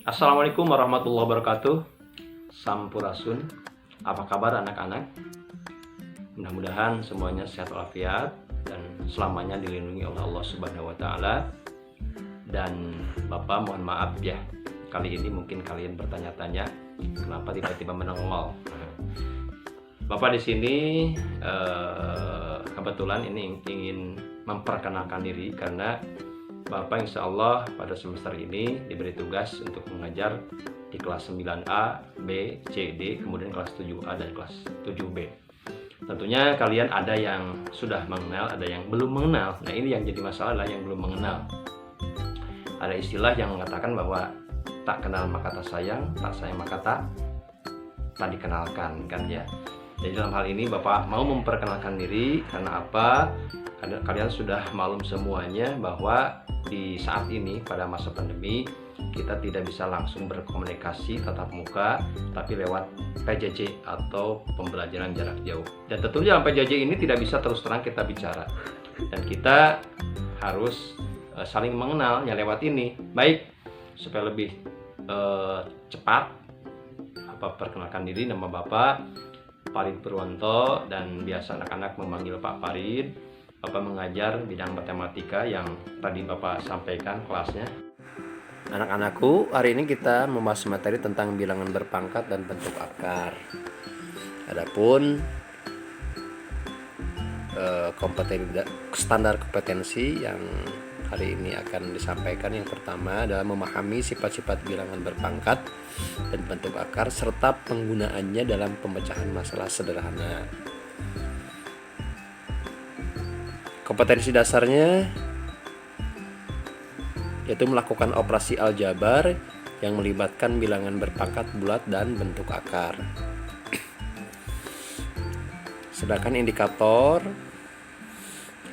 Assalamualaikum warahmatullahi wabarakatuh. Sampurasun. Apa kabar anak-anak? Mudah-mudahan semuanya sehat walafiat dan selamanya dilindungi oleh Allah Subhanahu wa taala. Dan Bapak mohon maaf ya. Kali ini mungkin kalian bertanya-tanya kenapa tiba-tiba menongol. Bapak di sini kebetulan ini ingin memperkenalkan diri karena Bapak insya Allah pada semester ini diberi tugas untuk mengajar di kelas 9A, B, C, D, kemudian kelas 7A dan kelas 7B. Tentunya kalian ada yang sudah mengenal, ada yang belum mengenal. Nah ini yang jadi masalah adalah yang belum mengenal. Ada istilah yang mengatakan bahwa tak kenal maka tak sayang, tak sayang maka tak dikenalkan kan ya. Jadi dalam hal ini Bapak mau memperkenalkan diri karena apa? Kalian sudah maklum semuanya bahwa di saat ini pada masa pandemi kita tidak bisa langsung berkomunikasi tatap muka tapi lewat PJJ atau pembelajaran jarak jauh. Dan tentunya dalam PJJ ini tidak bisa terus terang kita bicara dan kita harus saling mengenalnya lewat ini. Baik, supaya lebih cepat perkenalkan diri, nama Bapak Farid Purwanto dan biasa anak-anak memanggil Pak Farid. Bapak mengajar bidang matematika yang tadi Bapak sampaikan kelasnya. Anak-anakku, hari ini kita membahas materi tentang bilangan berpangkat dan bentuk akar. Adapun standar kompetensi yang hari ini akan disampaikan, yang pertama adalah memahami sifat-sifat bilangan berpangkat dan bentuk akar serta penggunaannya dalam pemecahan masalah sederhana. Kompetensi dasarnya yaitu melakukan operasi aljabar yang melibatkan bilangan berpangkat bulat dan bentuk akar. Sedangkan indikator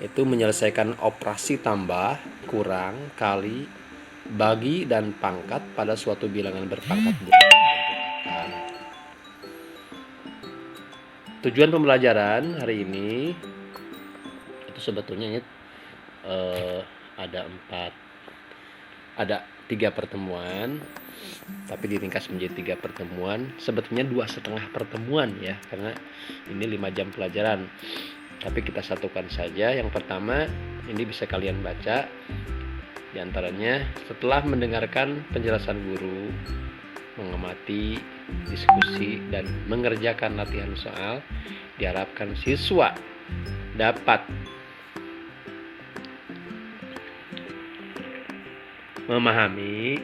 itu menyelesaikan operasi tambah, kurang, kali, bagi, dan pangkat pada suatu bilangan berpangkat bulat dan bentuk akar. Tujuan pembelajaran hari ini itu sebetulnya ada 3 pertemuan, tapi diringkas menjadi 3 pertemuan. Sebetulnya 2,5 pertemuan ya, karena ini 5 jam pelajaran. Tapi kita satukan saja. Yang pertama ini bisa kalian baca. Di antaranya, setelah mendengarkan penjelasan guru, mengamati, diskusi, dan mengerjakan latihan soal, diharapkan siswa dapat memahami,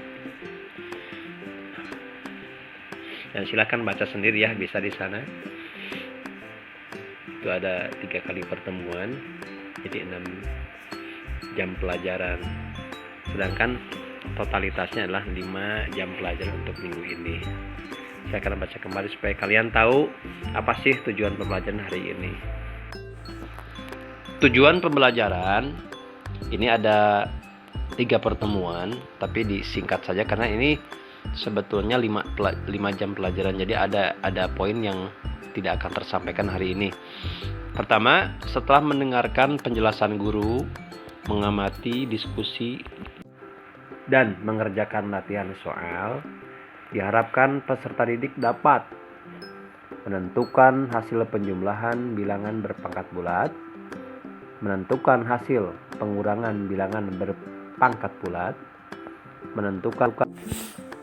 dan silakan baca sendiri ya, bisa di sana. Itu ada 3 kali pertemuan, jadi 6 jam pelajaran. Sedangkan totalitasnya adalah 5 jam pelajaran untuk minggu ini. Saya akan baca kembali supaya kalian tahu apa sih tujuan pembelajaran hari ini. Tujuan pembelajaran ini ada 3 pertemuan, tapi disingkat saja karena ini sebetulnya 5 jam pelajaran. Jadi ada poin yang tidak akan tersampaikan hari ini. Pertama, setelah mendengarkan penjelasan guru, mengamati, diskusi, dan mengerjakan latihan soal, diharapkan peserta didik dapat menentukan hasil penjumlahan bilangan berpangkat bulat, menentukan hasil pengurangan bilangan berpangkat bulat,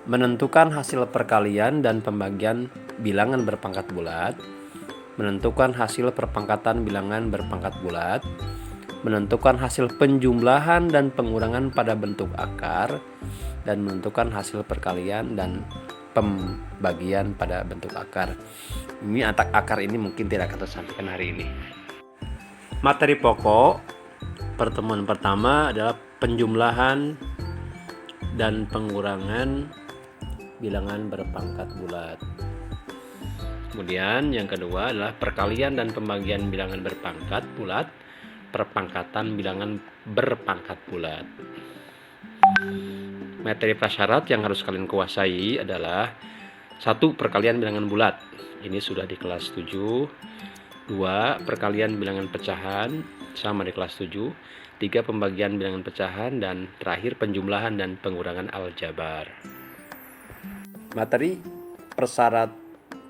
menentukan hasil perkalian dan pembagian bilangan berpangkat bulat, menentukan hasil perpangkatan bilangan berpangkat bulat, menentukan hasil penjumlahan dan pengurangan pada bentuk akar, dan menentukan hasil perkalian dan pembagian pada bentuk akar. Ini akar ini mungkin tidak akan tersampaikan hari ini. Materi pokok pertemuan pertama adalah penjumlahan dan pengurangan bilangan berpangkat bulat. Kemudian yang kedua adalah perkalian dan pembagian bilangan berpangkat bulat, perpangkatan bilangan berpangkat bulat. Materi prasyarat yang harus kalian kuasai adalah 1. Perkalian bilangan bulat. Ini sudah di kelas 7. 2. Perkalian bilangan pecahan, sama di kelas 7. 3. Pembagian bilangan pecahan, dan terakhir penjumlahan dan pengurangan aljabar. materi persyarat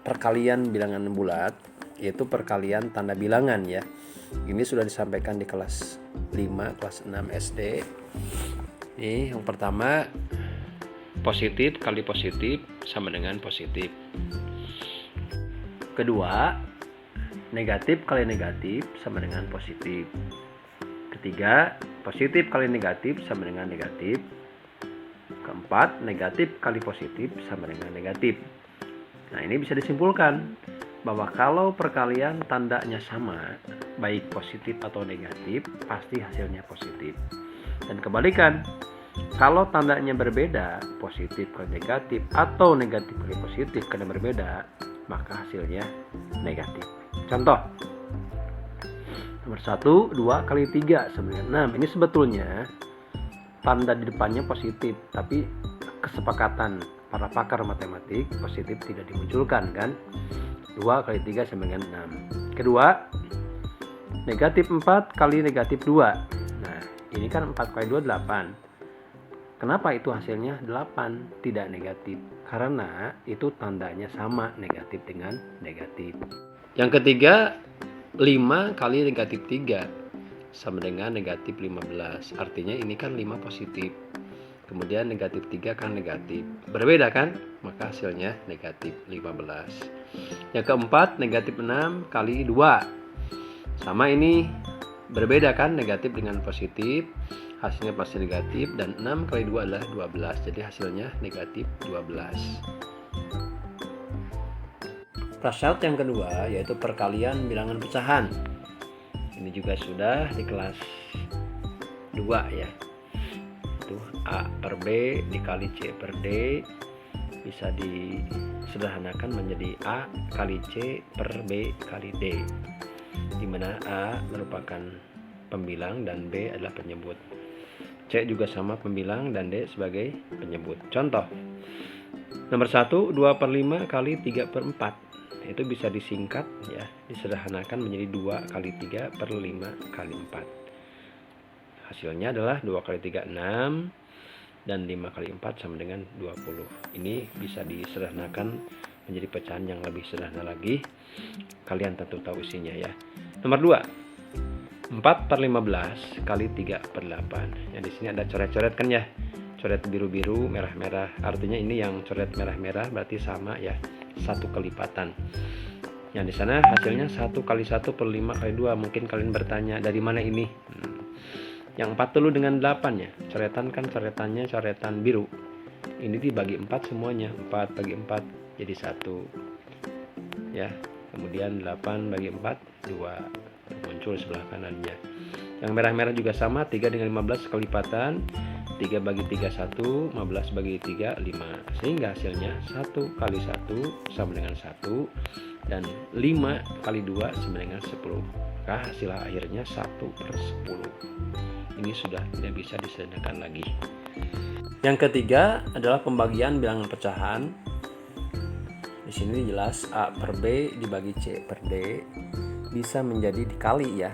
perkalian bilangan bulat, yaitu perkalian tanda bilangan ya. Ini sudah disampaikan di kelas 5, kelas 6 SD. Ini yang pertama, positif kali positif sama dengan positif. Kedua, negatif kali negatif sama dengan positif. Ketiga, positif kali negatif sama dengan negatif. Keempat, negatif kali positif sama dengan negatif. Nah, ini bisa disimpulkan bahwa kalau perkalian tandanya sama, baik positif atau negatif, pasti hasilnya positif. Dan kebalikan, kalau tandanya berbeda, positif kali negatif atau negatif kali positif karena berbeda, maka hasilnya negatif. Contoh, nomor 1, 2 kali 3 sama dengan 6. Ini sebetulnya tanda di depannya positif, tapi kesepakatan para pakar matematik positif tidak dimunculkan kan. 2 kali 3 sama dengan 6. Kedua, negatif 4 kali negatif 2. Nah, ini kan 4 kali 2 8. Kenapa itu hasilnya 8 tidak negatif? Karena itu tandanya sama, negatif dengan negatif. Yang ketiga, 5 kali negatif 3 sama dengan negatif 15. Artinya ini kan 5 positif. Kemudian negatif 3 kan negatif. Berbeda kan? Maka hasilnya negatif 15. Yang keempat, negatif 6 kali 2. Sama ini berbeda kan? Negatif dengan positif. Hasilnya pasti negatif. Dan 6 kali 2 adalah 12. Jadi hasilnya negatif 12. Prasyarat yang kedua yaitu perkalian bilangan pecahan. Ini juga sudah di kelas 2 ya. Itu A per B dikali C per D bisa disederhanakan menjadi A kali C per B kali D, di mana A merupakan pembilang dan B adalah penyebut. C juga sama pembilang dan D sebagai penyebut. Contoh, nomor 1, 2 per 5 kali 3 per 4. Itu bisa disingkat ya, disederhanakan menjadi 2 kali 3 per 5 kali 4. Hasilnya adalah 2 kali 3 6 dan 5 kali 4 sama dengan 20. Ini bisa disederhanakan menjadi pecahan yang lebih sederhana lagi. Kalian tentu tahu isinya ya. Nomor 2, 4 per 15 kali 3 per 8. Yang di sini ada coret-coret kan ya. Coret biru-biru, merah-merah. Artinya ini yang coret merah-merah berarti sama ya. 1 kelipatan. Yang di sana hasilnya 1 kali 1 per 5 kali 2. Mungkin kalian bertanya dari mana ini? Yang 40 dengan 8 ya. Coretan kan coretannya coretan biru. Ini dibagi 4 semuanya. 4 bagi 4 jadi 1. Ya. Kemudian 8 bagi 4 2. Muncul sebelah kanannya. Yang merah-merah juga sama, 3 dengan 15 kelipatan. 3 bagi 3 1, 15 bagi 3 5. Sehingga hasilnya 1 kali 1 sama dengan 1 dan 5 kali 2 sama dengan 10. Maka hasil akhirnya 1 per 10. Ini sudah tidak bisa disederhanakan lagi. Yang ketiga adalah pembagian bilangan pecahan. Di sini jelas A per B dibagi C per D bisa menjadi dikali ya.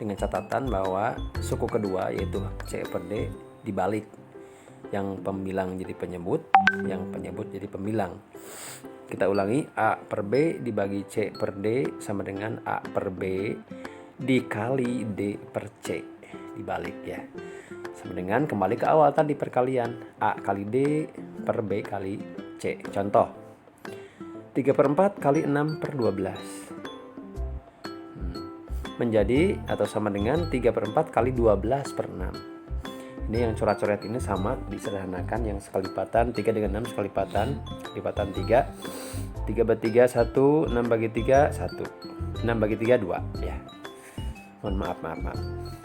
Dengan catatan bahwa suku kedua yaitu C per D dibalik, yang pembilang jadi penyebut, yang penyebut jadi pembilang. Kita ulangi, A per B dibagi C per D sama dengan A per B dikali D per C, dibalik ya. Sama dengan kembali ke awal tadi perkalian, A kali D per B kali C. Contoh, 3 per 4 kali 6 per 12 menjadi atau sama dengan 3 per 4 kali 12 per 6. Ini yang coret-coret ini sama, disederhanakan yang sekalipatan. 3 dengan 6 sekalipatan, kelipatan 3. 3 bagi 3 1, 6 bagi 3 1, 6 bagi 3 2 ya. Mohon maaf.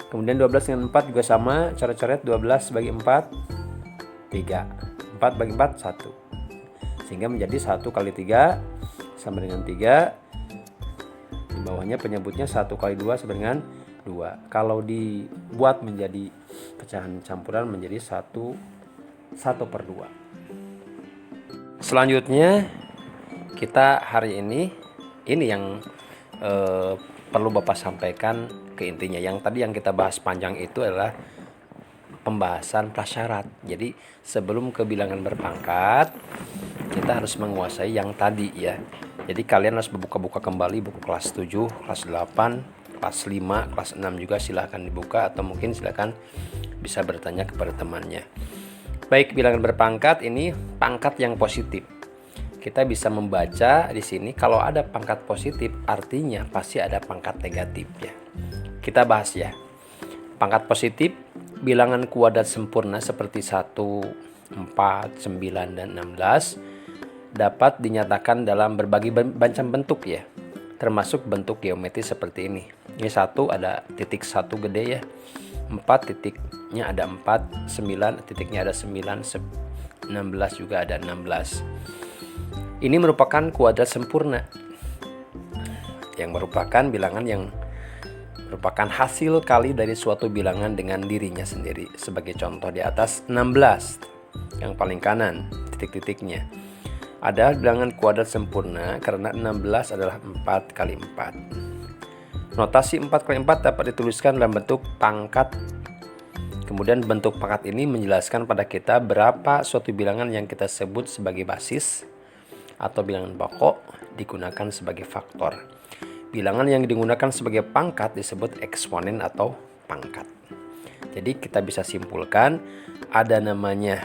Kemudian 12 dengan 4 juga sama, coret-coret 12 bagi 4 3, 4 bagi 4 1. Sehingga menjadi 1 kali 3 sama dengan 3. Di bawahnya penyebutnya 1 kali 2 sama dengan 2. Kalau dibuat menjadi pecahan campuran menjadi 1 per 2. Selanjutnya kita hari ini yang perlu Bapak sampaikan ke intinya. Yang tadi yang kita bahas panjang itu adalah pembahasan prasyarat. Jadi sebelum ke bilangan berpangkat, kita harus menguasai yang tadi ya. Jadi kalian harus buka-buka kembali buku kelas 7, kelas 8, kelas 5, kelas 6 juga silahkan dibuka, atau mungkin silahkan bisa bertanya kepada temannya. Baik, bilangan berpangkat ini pangkat yang positif. Kita bisa membaca di sini kalau ada pangkat positif artinya pasti ada pangkat negatif ya. Kita bahas ya. Pangkat positif bilangan kuadrat sempurna seperti 1, 4, 9, dan 16 dapat dinyatakan dalam berbagai macam bentuk ya, termasuk bentuk geometris seperti ini. Ini 1 ada titik 1 gede ya, 4 titiknya ada 4, 9 titiknya ada 9, 16 juga ada 16. Ini merupakan kuadrat sempurna yang merupakan bilangan yang merupakan hasil kali dari suatu bilangan dengan dirinya sendiri. Sebagai contoh di atas 16 yang paling kanan titik-titiknya ada bilangan kuadrat sempurna karena 16 adalah 4 kali 4. Notasi 4 kali 4 dapat dituliskan dalam bentuk pangkat. Kemudian bentuk pangkat ini menjelaskan pada kita berapa suatu bilangan yang kita sebut sebagai basis atau bilangan pokok digunakan sebagai faktor. Bilangan yang digunakan sebagai pangkat disebut eksponen atau pangkat. Jadi kita bisa simpulkan ada namanya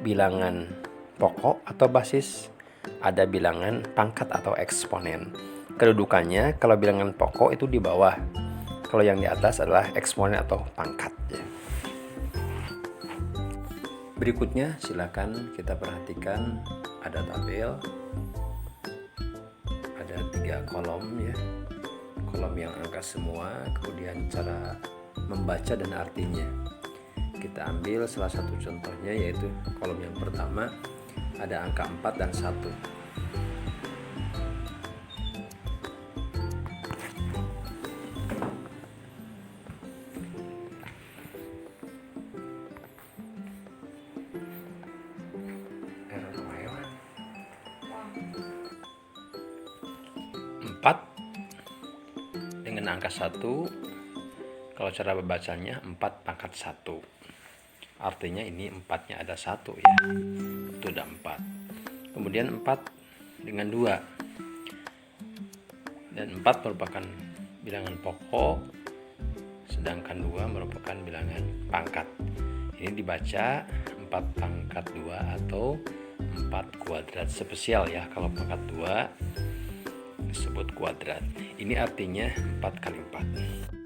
bilangan pokok atau basis, ada bilangan pangkat atau eksponen. Kedudukannya kalau bilangan pokok itu di bawah, kalau yang di atas adalah eksponen atau pangkat. Berikutnya silakan kita perhatikan ada tabel. Ada 3 kolom ya, kolom yang angka semua, kemudian cara membaca dan artinya. Kita ambil salah satu contohnya, yaitu kolom yang pertama ada angka 4 dan 1. Dengan angka 1, kalau cara membacanya 4 pangkat 1, artinya ini 4-nya ada 1 ya, itu udah 4. Kemudian 4 dengan 2, dan 4 merupakan bilangan pokok, sedangkan 2 merupakan bilangan pangkat. Ini dibaca 4 pangkat 2 atau 4 kuadrat spesial ya. Kalau pangkat 2 disebut kuadrat. Ini artinya 4 kali 4.